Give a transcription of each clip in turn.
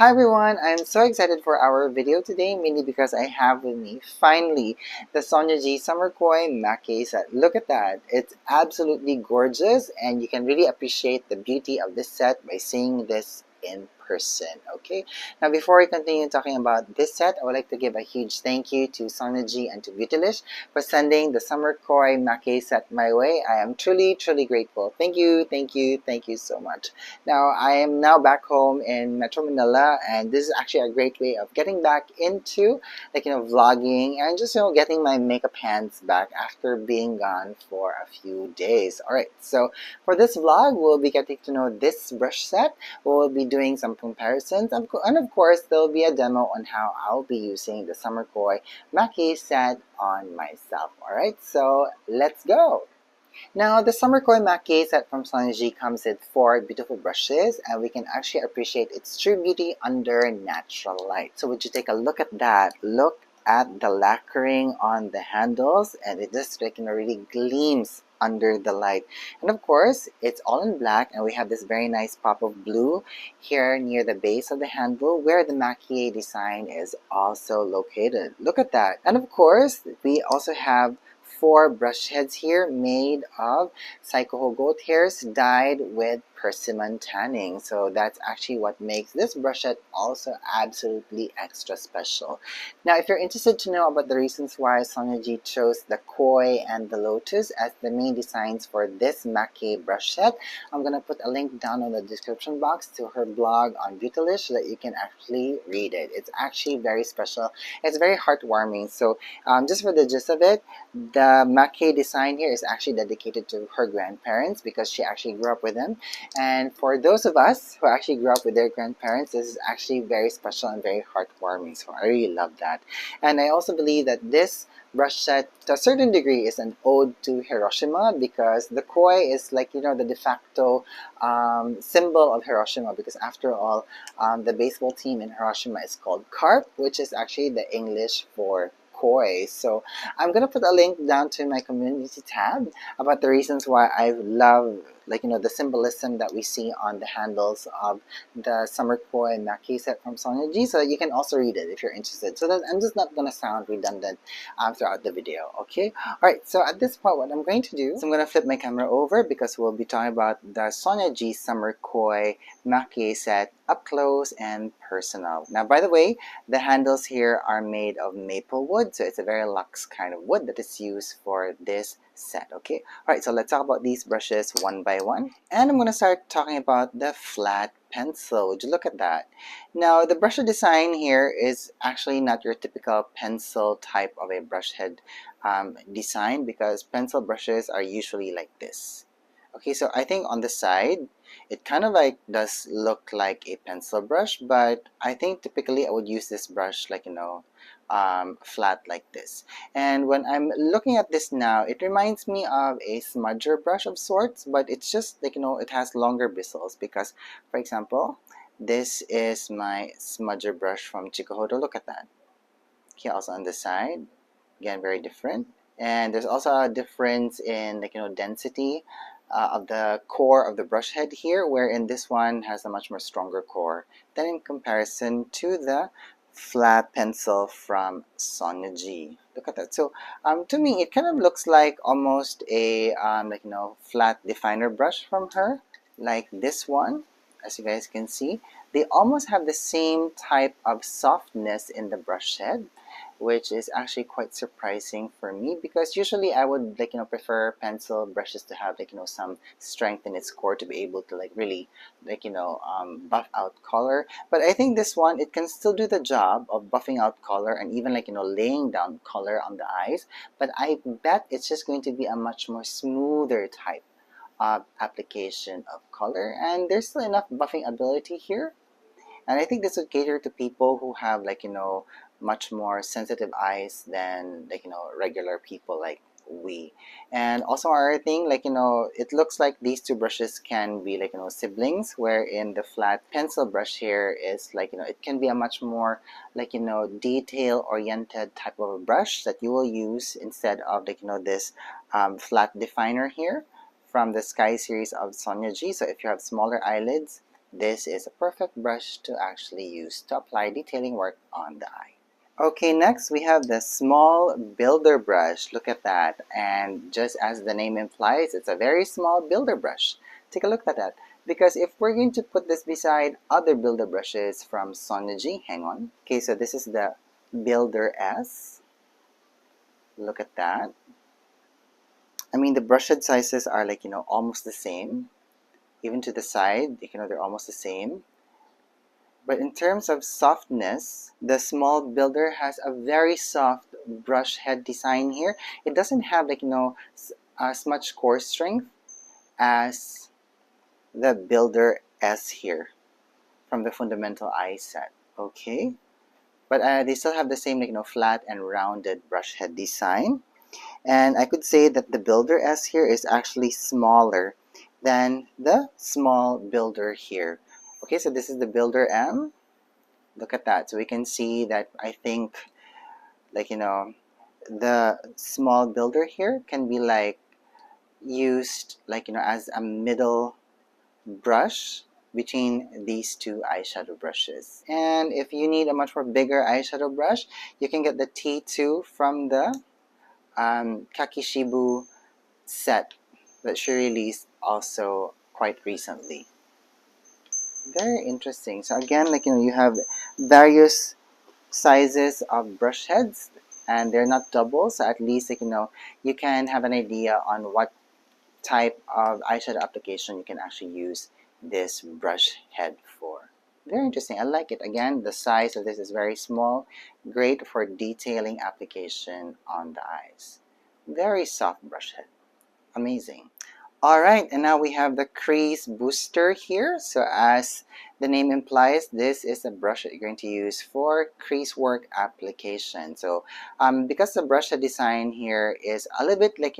Hi everyone, I'm so excited for our video today, mainly because I have with me, finally, the Sonia G Summer Koi Maki-e set. Look at that. It's absolutely gorgeous and you can really appreciate the beauty of this set by seeing this in person, okay? Now before we continue talking about this set, I would like to give a huge thank you to Sonia G and to Beautylish for sending the Summer Koi Maki-e set my way. I am truly grateful. Thank you, thank you so much. Now, I am now back home in Metro Manila, and this is actually a great way of getting back into, vlogging and just, getting my makeup hands back after being gone for a few days. All right, so for this vlog, we'll be getting to know this brush set. We'll be doing some comparisons, and of course, there'll be a demo on how I'll be using the Summer Koi Maki set on myself. All right, so let's go. Now, the Summer Koi Maki set from Sonia G comes with 4 beautiful brushes, and we can actually appreciate its true beauty under natural light. So would you take a look at that? Look at the lacquering on the handles, and it just really gleams under the light. And of course, it's all in black, and we have this very nice pop of blue here near the base of the handle where the Maki-e design is also located. Look at that. And of course, we also have 4 brush heads here made of Chikuhodo goat hairs dyed with persimmon tanning. So that's actually what makes this brush set also absolutely extra special. Now, if you're interested to know about the reasons why Sonia G chose the Koi and the Lotus as the main designs for this Maki-e brush set, I'm going to put a link down in the description box to her blog on Beautylish so that you can actually read it. It's actually very special. It's very heartwarming. So just for the gist of it, the Maki-e design here is actually dedicated to her grandparents because she actually grew up with them. And for those of us who actually grew up with their grandparents, this is actually very special and very heartwarming. So I really love that. And I also believe that this brush set, to a certain degree, is an ode to Hiroshima because the koi is the de facto symbol of Hiroshima because after all, the baseball team in Hiroshima is called Carp, which is actually the English for koi. So I'm gonna put a link down to my community tab about the reasons why I love the symbolism that we see on the handles of the Summer Koi Maki set from Sonia G, so that you can also read it if you're interested. So that I'm just not gonna sound redundant throughout the video. Okay. All right. So at this point, what I'm going to do is I'm gonna flip my camera over because we'll be talking about the Sonia G Summer Koi Maki set up close and personal. Now, by the way, the handles here are made of maple wood, so it's a very luxe kind of wood that is used for this set. Okay. All right. So let's talk about these brushes one by one, and I'm going to start talking about the flat pencil. Would you look at that? Now, the brush design here is actually not your typical pencil type of a brush head design because pencil brushes are usually like this. Okay, so I think on the side, it kind of does look like a pencil brush, but I think typically I would use this brush flat like this. And when I'm looking at this now, it reminds me of a smudger brush of sorts, but it's just it has longer bristles because, for example, this is my smudger brush from Chikuhodo. Look at that. Okay, also on the side, again, very different. And there's also a difference in density of the core of the brush head here, wherein this one has a much more stronger core than in comparison to the flat pencil from Sonia G. Look at that. So to me, it kind of looks like almost a flat definer brush from her, like this one. As you guys can see, they almost have the same type of softness in the brush head, which is actually quite surprising for me because usually I would prefer pencil brushes to have some strength in its core to be able to really buff out color. But I think this one, it can still do the job of buffing out color and even laying down color on the eyes, but I bet it's just going to be a much more smoother type of application of color, and there's still enough buffing ability here. And I think this would cater to people who have much more sensitive eyes than regular people like we. And also another thing, it looks like these two brushes can be siblings, wherein the flat pencil brush here is it can be a much more detail oriented type of a brush that you will use instead of this flat definer here from the Sky series of Sonia G. So if you have smaller eyelids, this is a perfect brush to actually use to apply detailing work on the eye. Okay, next we have the small builder brush. Look at that. And just as the name implies, it's a very small builder brush. Take a look at that. Because if we're going to put this beside other builder brushes from Sonia G, hang on. Okay, so this is the Builder S. Look at that. I mean, the brush head sizes are like, almost the same. Even to the side, they're almost the same. But in terms of softness, the small builder has a very soft brush head design here. It doesn't have like, as much core strength as the builder S here from the fundamental eye set. Okay, but they still have the same like, flat and rounded brush head design. And I could say that the builder S here is actually smaller than the small builder here. Okay, so this is the builder M. Look at that. So we can see that I think like, the small builder here can be like used like, as a middle brush between these two eyeshadow brushes. And if you need a much more bigger eyeshadow brush, you can get the T2 from the Kakishibu set that she released also quite recently. Very interesting. So again, like, you have various sizes of brush heads and they're not double, so at least like, you can have an idea on what type of eyeshadow application you can actually use this brush head for. Very interesting. I like it. Again, the size of this is very small, great for detailing application on the eyes. Very soft brush head. Amazing. Alright, and now we have the crease booster here. So as the name implies, this is a brush that you're going to use for crease work application. So because the brush design here is a little bit like,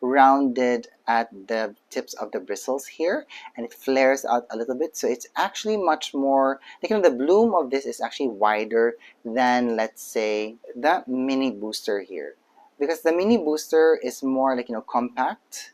rounded at the tips of the bristles here, and it flares out a little bit. So it's actually much more, like, the bloom of this is actually wider than, let's say, the mini booster here. Because the mini booster is more like, compact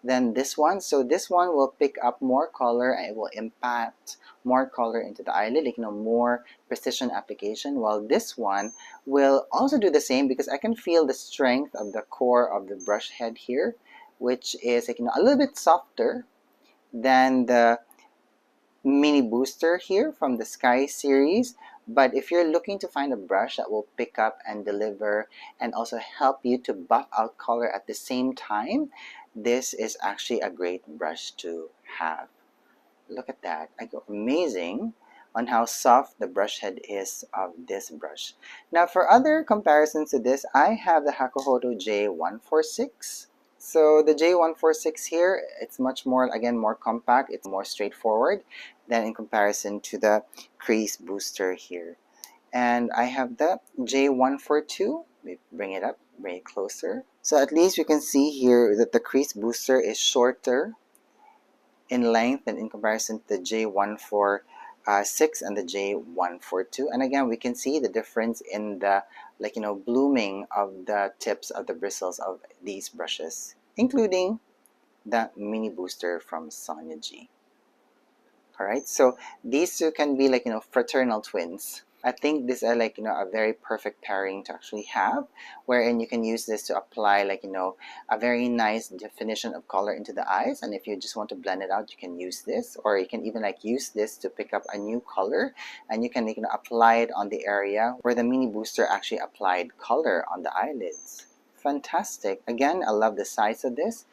than this one. So this one will pick up more color and it will impact more color into the eyelid, like, more precision application, while this one will also do the same because I can feel the strength of the core of the brush head here, which is like, a little bit softer than the mini booster here from the Sky series. But if you're looking to find a brush that will pick up and deliver and also help you to buff out color at the same time, this is actually a great brush to have. Look at that. I go amazing on how soft the brush head is of this brush. Now for other comparisons to this, I have the Chikuhodo J146. So the J146 here, it's much more, again, more compact, it's more straightforward than in comparison to the crease booster here. And I have the J142. Let me bring it up, bring it closer. So at least you can see here that the crease booster is shorter in length than in comparison to the J146 and the J142. And again, we can see the difference in the, like, blooming of the tips of the bristles of these brushes, including the mini booster from Sonia G. Alright, so these two can be like, fraternal twins. I think these are like, a very perfect pairing to actually have, wherein you can use this to apply like, a very nice definition of color into the eyes. And if you just want to blend it out, you can use this, or you can even like use this to pick up a new color, and you can like, apply it on the area where the mini booster actually applied color on the eyelids. Fantastic. Again, I love the size of this.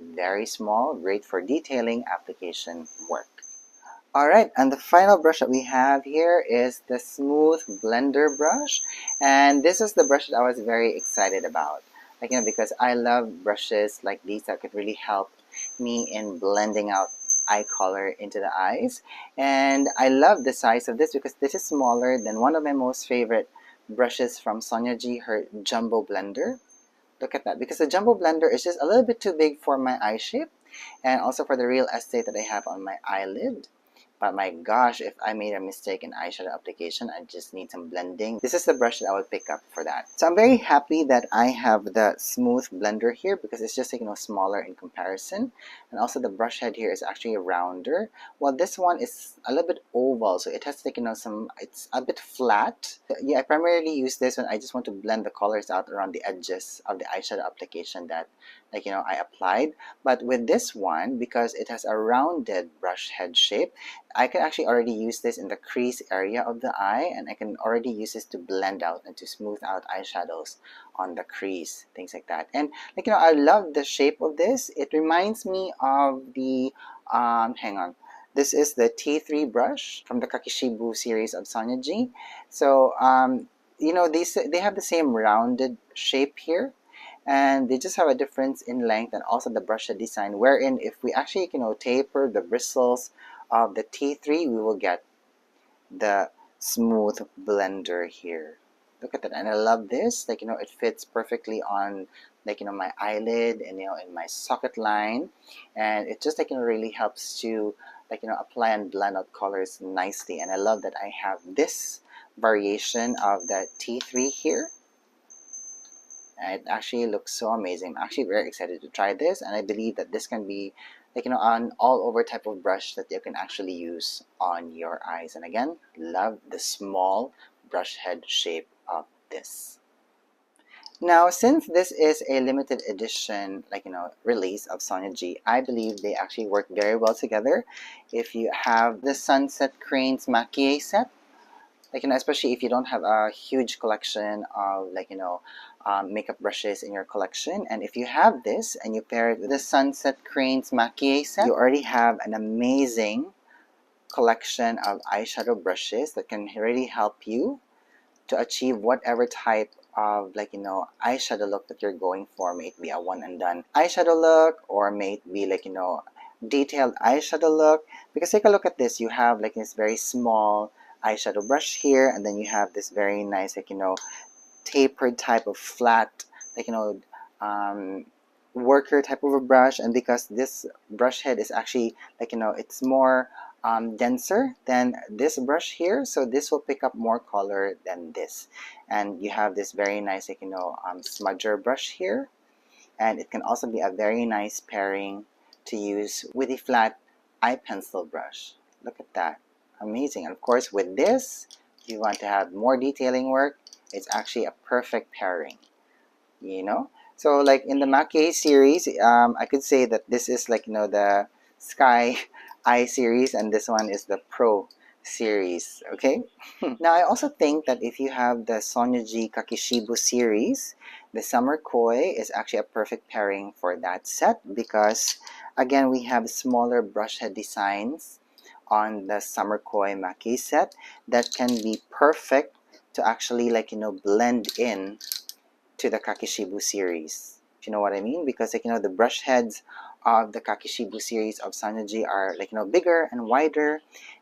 Very small, great for detailing application work. Alright, and the final brush that we have here is the Smooth Blender brush. And this is the brush that I was very excited about. Like, because I love brushes like these that could really help me in blending out eye color into the eyes. And I love the size of this because this is smaller than one of my most favorite brushes from Sonia G, her Jumbo Blender. Look at that, because the Jumbo Blender is just a little bit too big for my eye shape and also for the real estate that I have on my eyelid. But my gosh, if I made a mistake in eyeshadow application, I just need some blending. This is the brush that I would pick up for that. So I'm very happy that I have the smooth blender here because it's just like, smaller in comparison. And also the brush head here is actually rounder. While this one is a little bit oval, so it has like, it's a bit flat. Yeah, I primarily use this when I just want to blend the colors out around the edges of the eyeshadow application that I applied. But with this one, because it has a rounded brush head shape, I can actually already use this in the crease area of the eye, and I can already use this to blend out and to smooth out eyeshadows on the crease, things like that. And I love the shape of this. It reminds me of the hang on. This is the T3 brush from the Kakishibu series of Sonia G. So they have the same rounded shape here, and they just have a difference in length and also the brush head design, wherein if we actually taper the bristles of the T3, we will get the smooth blender here. Look at that. And I love this, it fits perfectly on my eyelid and in my socket line, and it just really helps to apply and blend out colors nicely. And I love that I have this variation of the T3 here. It actually looks so amazing. I'm actually very excited to try this, and I believe that this can be an all-over type of brush that you can actually use on your eyes. And again, love the small brush head shape of this. Now, since this is a limited edition, release of Sonia G, I believe they actually work very well together. If you have the Sunset Cranes Maki-e set, especially if you don't have a huge collection of makeup brushes in your collection, and if you have this and you pair it with the Sunset Cranes Maki-e set, you already have an amazing collection of eyeshadow brushes that can really help you to achieve whatever type of eyeshadow look that you're going for. May it be a one and done eyeshadow look, or may it be detailed eyeshadow look. Because take a look at this, you have this very small eyeshadow brush here, and then you have this very nice tapered type of flat worker type of a brush. And because this brush head is actually it's more denser than this brush here, so this will pick up more color than this. And you have this very nice smudger brush here, and it can also be a very nice pairing to use with a flat eye pencil brush. Look at that. Amazing. And of course, with this, if you want to have more detailing work, it's actually a perfect pairing, So in the Maki-e series, I could say that this is the Sky Eye series, and this one is the Pro series, okay? Now, I also think that if you have the Sonia G Kakishibu series, the Summer Koi is actually a perfect pairing for that set, because again, we have smaller brush head designs on the Summer Koi Maki set that can be perfect to actually blend in to the Kakishibu series, if you know what I mean. Because the brush heads of the Kakishibu series of Sonia G are bigger and wider,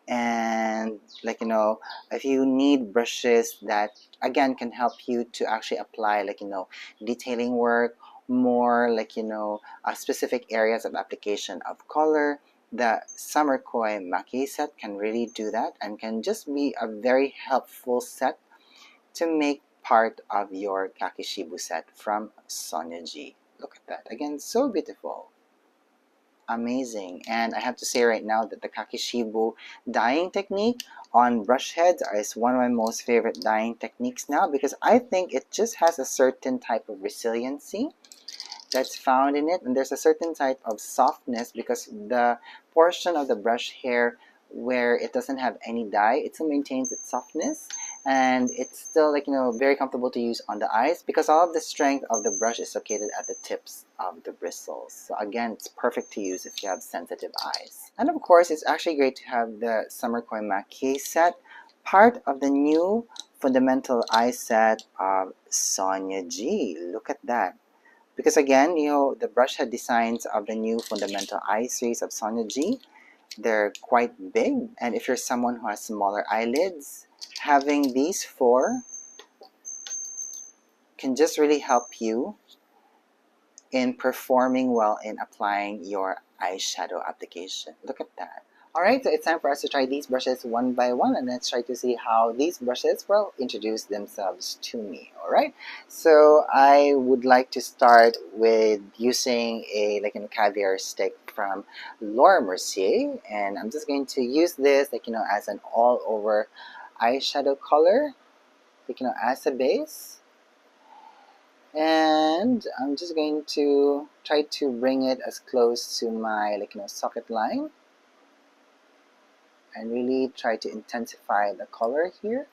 and if you need brushes that again can help you to actually apply detailing work, more specific areas of application of color, the Summer Koi Maki set can really do that, and can just be a very helpful set to make part of your Kakishibu set from Sonia G. Look at that. Again, so beautiful. Amazing. And I have to say right now that the Kakishibu dyeing technique on brush heads is one of my most favorite dyeing techniques now, because I think it just has a certain type of resiliency that's found in it, and there's a certain type of softness because the portion of the brush hair where it doesn't have any dye, it still maintains its softness, and it's still very comfortable to use on the eyes because all of the strength of the brush is located at the tips of the bristles. So again, it's perfect to use if you have sensitive eyes. And of course, it's actually great to have the Summer Koi Maki set, part of the new fundamental eye set of Sonia G. Look at that. Because again, the brush head designs of the new fundamental eye series of Sonia G, they're quite big. And if you're someone who has smaller eyelids, having these four can just really help you in performing well in applying your eyeshadow application. Look at that. Alright, so it's time for us to try these brushes one by one, and let's try to see how these brushes will introduce themselves to me. Alright, so I would like to start with using a caviar stick from Laura Mercier, and I'm just going to use this as an all over eyeshadow color, as a base. And I'm just going to try to bring it as close to my socket line and really try to intensify the color here.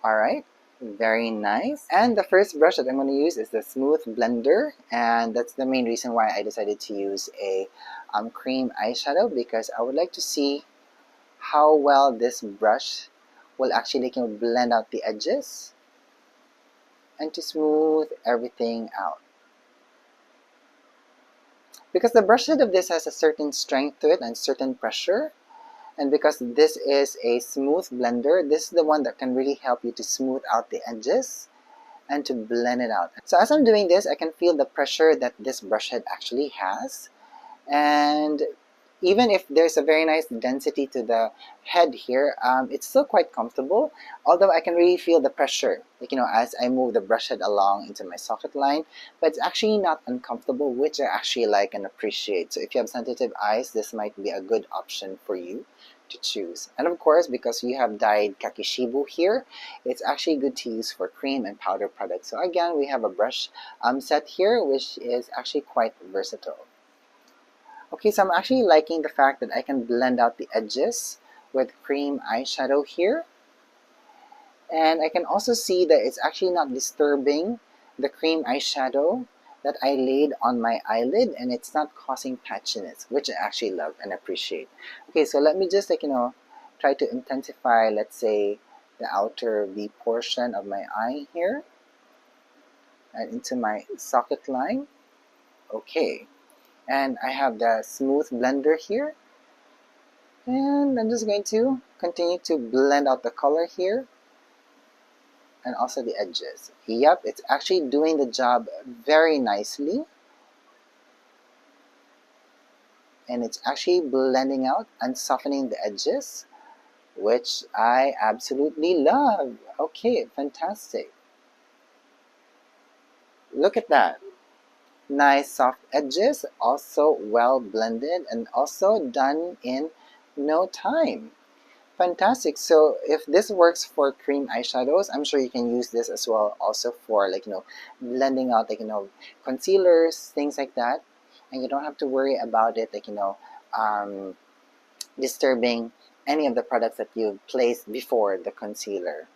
Alright, very nice. And the first brush that I'm going to use is the Smooth Blender, and that's the main reason why I decided to use a cream eyeshadow, because I would like to see how well this brush will actually blend out the edges and to smooth everything out. Because the brush head of this has a certain strength to it and certain pressure, and because this is a smooth blender, this is the one that can really help you to smooth out the edges and to blend it out. So as I'm doing this, I can feel the pressure that this brush head actually has, and even if there's a very nice density to the head here, it's still quite comfortable, although I can really feel the pressure, as I move the brush head along into my socket line, but it's actually not uncomfortable, which I actually like and appreciate. So if you have sensitive eyes, this might be a good option for you to choose. And of course, because you have dyed kakishibu here, it's actually good to use for cream and powder products. So again, we have a brush set here, which is actually quite versatile. Okay, so I'm actually liking the fact that I can blend out the edges with cream eyeshadow here. And I can also see that it's actually not disturbing the cream eyeshadow that I laid on my eyelid, and it's not causing patchiness, which I actually love and appreciate. Okay, so let me just try to intensify, let's say, the outer V portion of my eye here and into my socket line. Okay. And I have the smooth blender here, and I'm just going to continue to blend out the color here and also the edges. Yep, it's actually doing the job very nicely, and it's actually blending out and softening the edges, which I absolutely love. Okay, fantastic. Look at that. Nice soft edges, also well blended, and also done in no time. Fantastic. So if this works for cream eyeshadows, I'm sure you can use this as well also for blending out concealers, things like that, and you don't have to worry about it um, disturbing any of the products that you've placed before the concealer.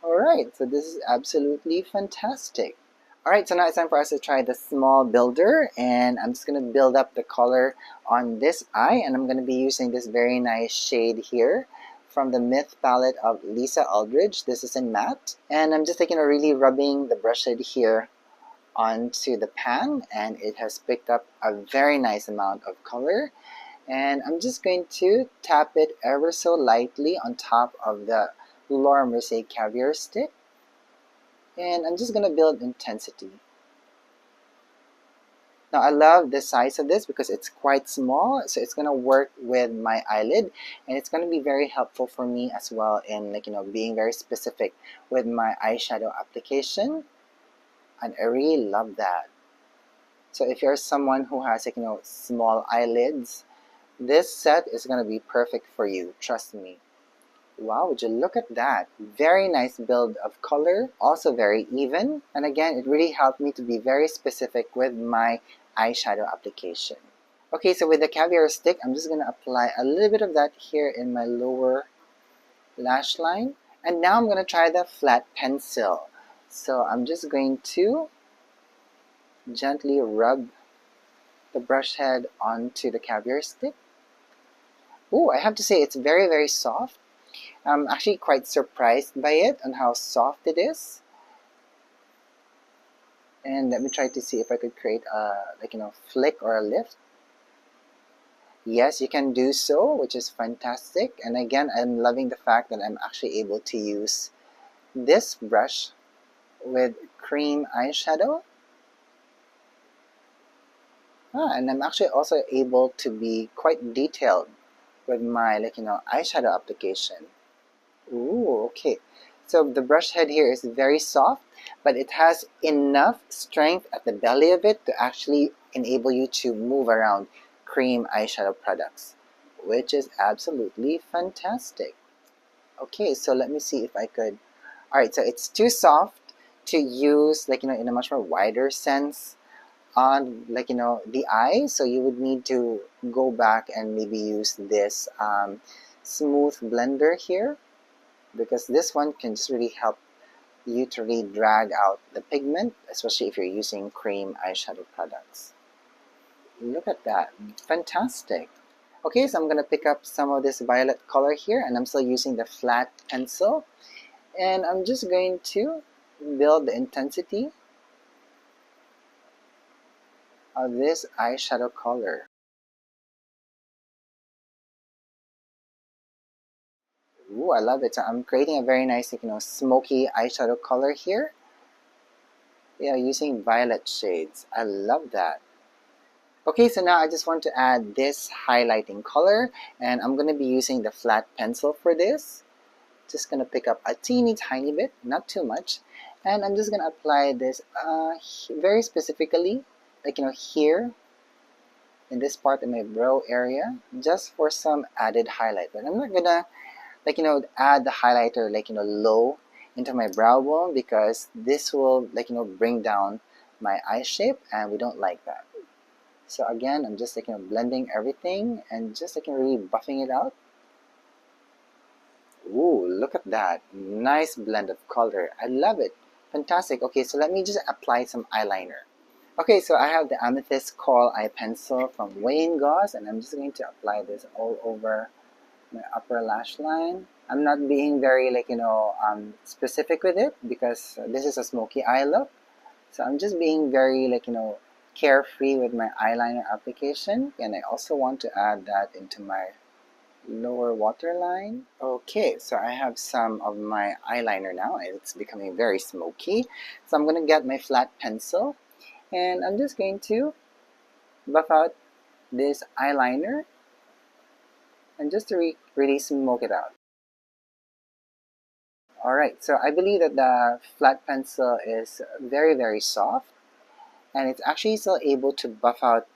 Alright, so this is absolutely fantastic. Alright, so now it's time for us to try the small builder, and I'm just going to build up the color on this eye, and I'm going to be using this very nice shade here from the Myth palette of Lisa Aldridge. This is in matte, and I'm just really rubbing the brush head here onto the pan, and it has picked up a very nice amount of color, and I'm just going to tap it ever so lightly on top of the Laura Mercier Caviar stick. And I'm just going to build intensity. Now I love the size of this because it's quite small, so it's going to work with my eyelid, and it's going to be very helpful for me as well in being very specific with my eyeshadow application, and I really love that. So if you're someone who has small eyelids, this set is going to be perfect for you, trust me. Wow, would you look at that? Very nice build of color, also very even. And again, it really helped me to be very specific with my eyeshadow application. Okay, so with the caviar stick, I'm just going to apply a little bit of that here in my lower lash line. And now I'm going to try the flat pencil. So I'm just going to gently rub the brush head onto the caviar stick. Ooh, I have to say it's very, very soft. I'm actually quite surprised by it and how soft it is. And let me try to see if I could create a flick or a lift. Yes, you can do so, which is fantastic. And again, I'm loving the fact that I'm actually able to use this brush with cream eyeshadow. And I'm actually also able to be quite detailed with my eyeshadow application. Ooh, okay. So the brush head here is very soft, but it has enough strength at the belly of it to actually enable you to move around cream eyeshadow products, which is absolutely fantastic. Okay, so let me see if I could. All right, so it's too soft to use in a much more wider sense on the eye, so you would need to go back and maybe use this smooth blender here, because this one can just really help you to really drag out the pigment, especially if you're using cream eyeshadow products. Look at that, fantastic. Okay, so I'm gonna pick up some of this violet color here, and I'm still using the flat pencil, and I'm just going to build the intensity of this eyeshadow color. Ooh, I love it. So I'm creating a very nice, smoky eyeshadow color here. Yeah, using violet shades. I love that. Okay, so now I just want to add this highlighting color, and I'm going to be using the flat pencil for this. Just going to pick up a teeny tiny bit, not too much, and I'm just going to apply this very specifically, here in this part of my brow area, just for some added highlight. But I'm not going to add the highlighter low into my brow bone, because this will bring down my eye shape, and we don't like that. So again, I'm just blending everything and just really buffing it out. Ooh, look at that, nice blend of color. I love it, fantastic. Okay, so let me just apply some eyeliner. Okay, so I have the Amethyst Kohl eye pencil from Wayne Goss, and I'm just going to apply this all over my upper lash line. I'm not being very specific with it, because this is a smoky eye look. So I'm just being very carefree with my eyeliner application, and I also want to add that into my lower waterline. Okay, so I have some of my eyeliner now, and it's becoming very smoky. So I'm going to get my flat pencil, and I'm just going to buff out this eyeliner, and just to really smoke it out. Alright, so I believe that the flat pencil is very soft, and it's actually still able to buff out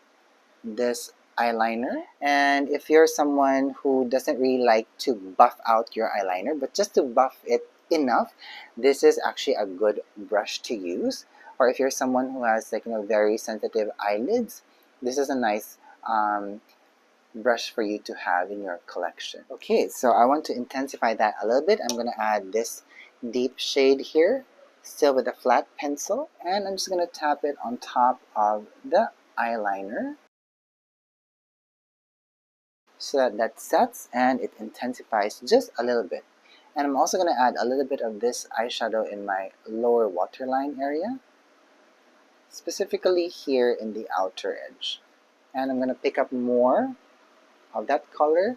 this eyeliner. And if you're someone who doesn't really like to buff out your eyeliner, but just to buff it enough, this is actually a good brush to use. Or if you're someone who has very sensitive eyelids, this is a nice brush for you to have in your collection. Okay, so I want to intensify that a little bit. I'm going to add this deep shade here, still with a flat pencil, and I'm just going to tap it on top of the eyeliner so that that sets and it intensifies just a little bit. And I'm also going to add a little bit of this eyeshadow in my lower waterline area, specifically here in the outer edge. And I'm going to pick up more of that color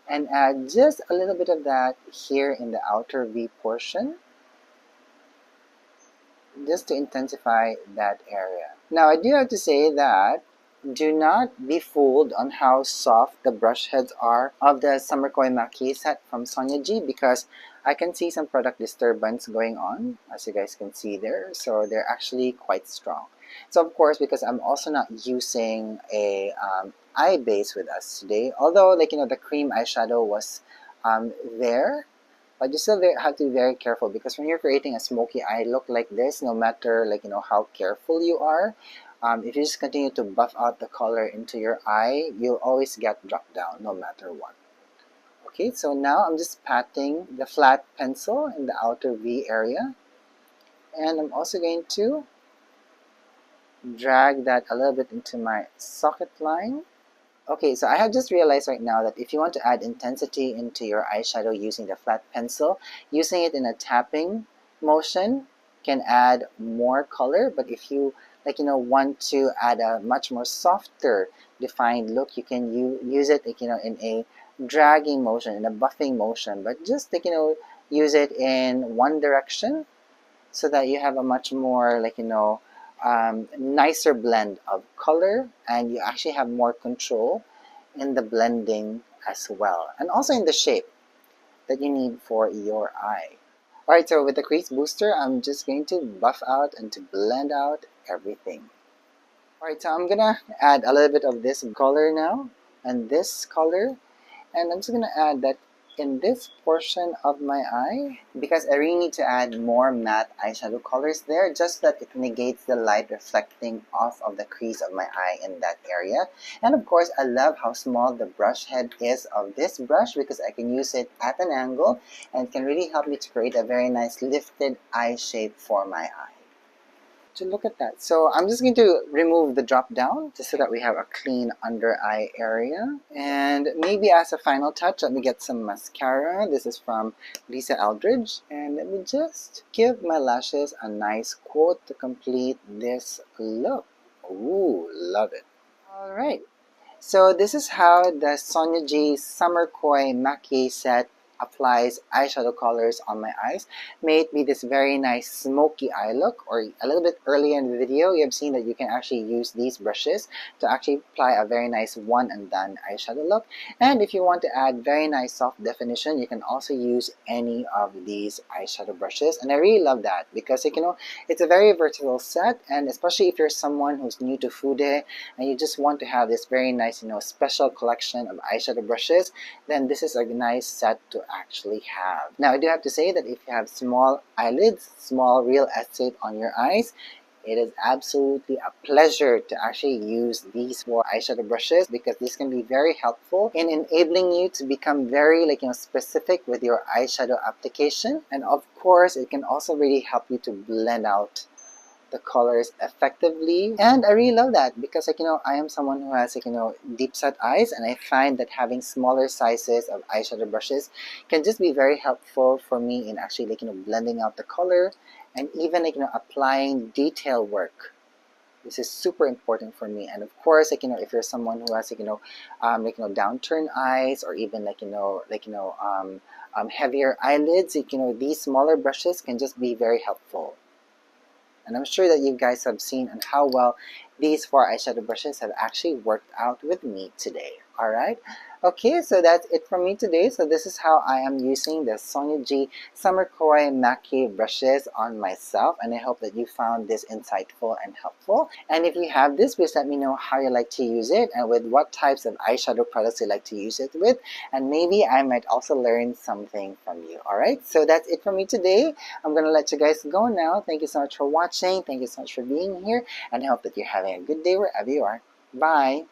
and add just a little bit of that here in the outer V portion, just to intensify that area. Now I do have to say that do not be fooled on how soft the brush heads are of the Summer Koi Maki-e set from Sonia G, because I can see some product disturbance going on, as you guys can see there. So they're actually quite strong. So of course, because I'm also not using a eye base with us today, although the cream eyeshadow was there, but you still have to be very careful, because when you're creating a smoky eye look like this, no matter how careful you are, if you just continue to buff out the color into your eye, you'll always get dropped down no matter what. Okay, so now I'm just patting the flat pencil in the outer V area, and I'm also going to drag that a little bit into my socket line. Okay, so I have just realized right now that if you want to add intensity into your eyeshadow using the flat pencil, using it in a tapping motion can add more color. But if you want to add a much more softer defined look, you can use it in a dragging motion, in a buffing motion, but just use it in one direction, so that you have a much more nicer blend of color, and you actually have more control in the blending as well, and also in the shape that you need for your eye. Alright, so with the crease booster, I'm just going to buff out and to blend out everything. Alright, so I'm gonna add a little bit of this color now, and this color, and I'm just gonna add that in this portion of my eye, because I really need to add more matte eyeshadow colors there, just so that it negates the light reflecting off of the crease of my eye in that area. And of course, I love how small the brush head is of this brush, because I can use it at an angle and it can really help me to create a very nice lifted eye shape for my eye. To look at that. So I'm just going to remove the drop down just so that we have a clean under eye area. And maybe as a final touch, let me get some mascara. This is from Lisa Eldridge. And let me just give my lashes a nice coat to complete this look. Ooh, love it. Alright. So this is how the Sonia G Summer Koi Maki-e set applies eyeshadow colors on my eyes. May it be this very nice smoky eye look, or a little bit earlier in the video you have seen that you can actually use these brushes to actually apply a very nice one and done eyeshadow look. And if you want to add very nice soft definition, you can also use any of these eyeshadow brushes, and I really love that because it's a very versatile set, and especially if you're someone who's new to Fude and you just want to have this very nice special collection of eyeshadow brushes, then this is a nice set to actually have. Now I do have to say that if you have small eyelids, small real estate on your eyes, it is absolutely a pleasure to actually use these 4 eyeshadow brushes, because this can be very helpful in enabling you to become very specific with your eyeshadow application. And of course, it can also really help you to blend out the colors effectively. And I really love that because I am someone who has deep set eyes, and I find that having smaller sizes of eyeshadow brushes can just be very helpful for me in actually blending out the color, and even applying detail work. This is super important for me. And of course, if you're someone who has downturned eyes, or even heavier eyelids, these smaller brushes can just be very helpful. And I'm sure that you guys have seen on how well these 4 eyeshadow brushes have actually worked out with me today. Alright? Okay, so that's it from me today. So this is how I am using the Sonia G Summer Koi Maki brushes on myself, and I hope that you found this insightful and helpful. And if you have this, please let me know how you like to use it and with what types of eyeshadow products you like to use it with, and maybe I might also learn something from you. Alright, so that's it from me today. I'm gonna let you guys go now. Thank you so much for watching. Thank you so much for being here, and I hope that you're having a good day wherever you are. Bye!